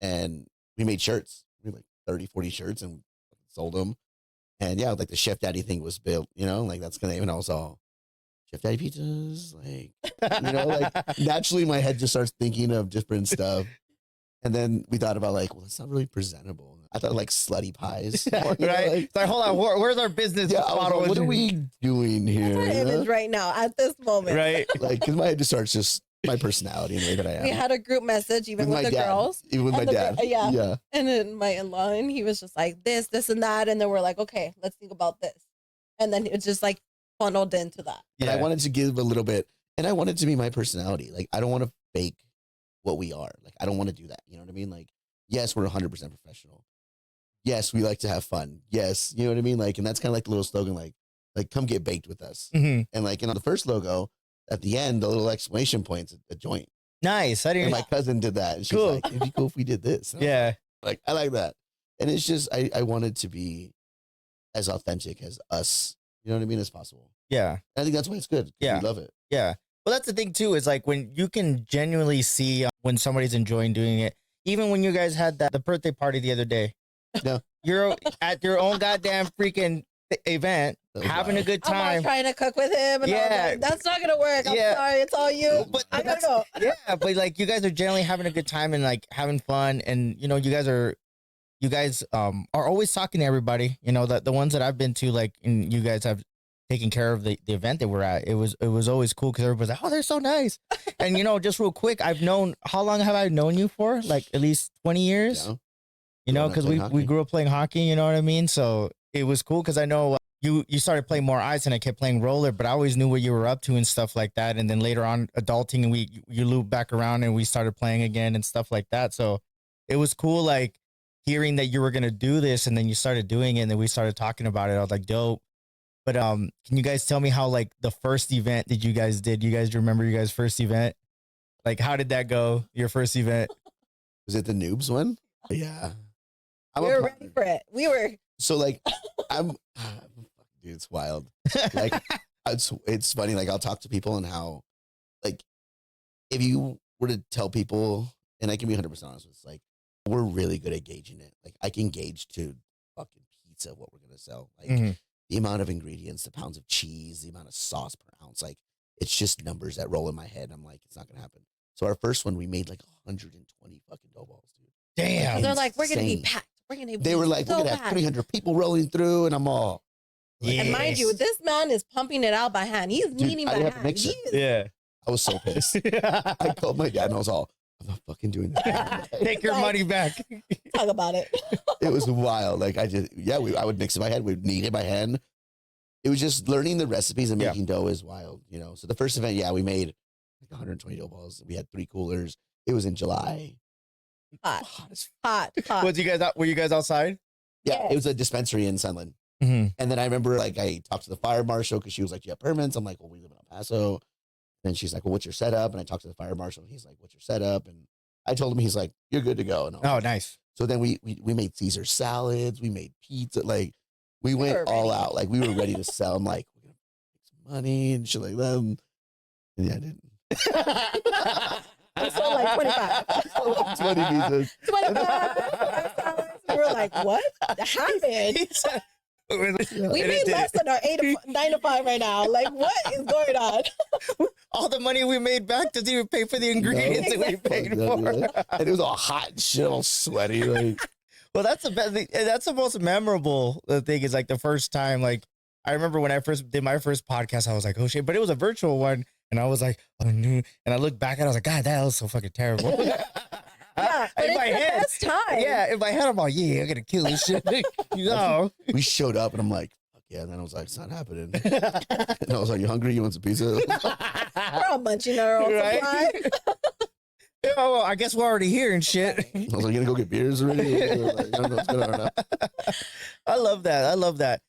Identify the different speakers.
Speaker 1: and we made shirts. We made like 30, 40 shirts and sold them. And yeah, like the Chef Daddy thing was built, like that's gonna, even I was all Chef Daddy pizzas, like, like naturally my head just starts thinking of different stuff. And then we thought about like, well, it's not really presentable. I thought like slutty pies.
Speaker 2: Right? It's like, hold on, where's our business model?
Speaker 1: Like, what are we doing here?
Speaker 3: That's our image right now at this moment.
Speaker 2: Right?
Speaker 1: Like, because my head just starts just my personality and the way that I am.
Speaker 3: We had a group message even with the girls.
Speaker 1: Even with my dad.
Speaker 3: Yeah. And then my in-law, and he was just like this, and that. And then we're like, okay, let's think about this. And then it just like funneled into that.
Speaker 1: Yeah. And I wanted to give a little bit, and I wanted to be my personality. Like, I don't want to fake what we are. Like, I don't want to do that. You know what I mean? Like, yes, we're 100% professional. Yes, we like to have fun. Yes. You know what I mean? Like, and that's kind of like the little slogan, like come get baked with us.
Speaker 2: Mm-hmm.
Speaker 1: And like, the first logo at the end, the little exclamation point's a joint.
Speaker 2: Nice. I didn't.
Speaker 1: And my cousin did that. And she's like, it'd be cool if we did this.
Speaker 2: Yeah.
Speaker 1: Like, I like that. And it's just, I wanted to be as authentic as us, you know what I mean, as possible.
Speaker 2: Yeah.
Speaker 1: I think that's why it's good.
Speaker 2: Yeah.
Speaker 1: We love it.
Speaker 2: Yeah. Well, that's the thing too, is like when you can genuinely see when somebody's enjoying doing it. Even when you guys had the birthday party the other day.
Speaker 1: No.
Speaker 2: You're at your own goddamn freaking event, having a good time.
Speaker 3: I'm trying to cook with him. And all that's not going to work. I'm sorry. It's all you.
Speaker 2: But
Speaker 3: I got to go.
Speaker 2: Yeah. But like you guys are generally having a good time and like having fun. And, you guys are always talking to everybody, the ones that I've been to, like, and you guys have taken care of the event that we're at. It was always cool because everybody's like, oh, they're so nice. And, just real quick, how long have I known you for? Like at least 20 years, because we grew up playing hockey, you know what I mean? So it was cool because I know you started playing more ice and I kept playing roller, but I always knew what you were up to and stuff like that. And then later on adulting and you looped back around and we started playing again and stuff like that. So it was cool, like hearing that you were going to do this and then you started doing it and then we started talking about it. I was like, dope. But can you guys tell me how like the first event that you guys did? You guys remember your guys' first event? Like how did that go? Your first event?
Speaker 1: Was it the Noobs one? Yeah.
Speaker 3: We were ready for it. We were.
Speaker 1: So like, dude, it's wild. Like it's funny. Like I'll talk to people and how, like, if you were to tell people, and I can be 100% honest with, like, we're really good at gauging it. Like I can gauge to fucking pizza what we're going to sell. Like the amount of ingredients, the pounds of cheese, the amount of sauce per ounce. Like it's just numbers that roll in my head. I'm like, it's not going to happen. So our first one, we made like 120 fucking dough balls, dude.
Speaker 2: Damn.
Speaker 3: They're like, we're going to be packed.
Speaker 1: They were like, we're going to have 300 people rolling through, and I'm all.
Speaker 3: Like, and mind you, this man is pumping it out by hand. He's kneading by hand.
Speaker 2: Yeah.
Speaker 1: I was so pissed. I called my dad and I was all, I'm not fucking doing this.
Speaker 2: Take your money back.
Speaker 3: Talk about it.
Speaker 1: It was wild. Like I would mix it in my head. We'd knead it by hand. It was just learning the recipes and making dough is wild, So the first event, we made like 120 dough balls. We had 3 coolers. It was in July.
Speaker 3: Hot.
Speaker 2: Were you guys outside?
Speaker 1: Yeah, It was a dispensary in Sunland.
Speaker 2: Mm-hmm.
Speaker 1: And then I remember like I talked to the fire marshal because she was like, do you have permits? I'm like, well, we live in El Paso. And she's like, well, what's your setup? And I talked to the fire marshal and he's like, what's your setup? And I told him, he's like, you're good to go. And
Speaker 2: nice.
Speaker 1: So then we made Caesar salads. We made pizza. Like we went all out. Like we were ready to sell. I'm like, we're going to make some money and shit like that. And yeah, I didn't.
Speaker 3: I sold like 25.
Speaker 1: I sold like 20 pizzas.
Speaker 3: 25. We were like, what happened? We made less than our 9 to 5 right now. Like, what is going on?
Speaker 2: All the money we made back doesn't even pay for the ingredients that we paid for.
Speaker 1: And it was all hot and shit, all sweaty. Like,
Speaker 2: well, that's the best. That's the most memorable thing. Is like the first time. Like I remember when I first did my first podcast, I was like, oh shit, but it was a virtual one, and I was like, oh no. And I looked back and I was like, God, that was so fucking terrible.
Speaker 3: Yeah, but
Speaker 2: in my head,
Speaker 3: best time.
Speaker 2: Yeah, in my head, I'm like, yeah, I'm gonna kill this shit.
Speaker 1: We showed up and I'm like, fuck yeah. And then I was like, it's not happening. And I was like, you hungry? You want some pizza?
Speaker 3: We're all munching our own supply.
Speaker 2: Yeah, well, I guess we're already here and shit.
Speaker 1: I was like, you gonna go get beers already? Like, I don't know what's going on now.
Speaker 2: I love that.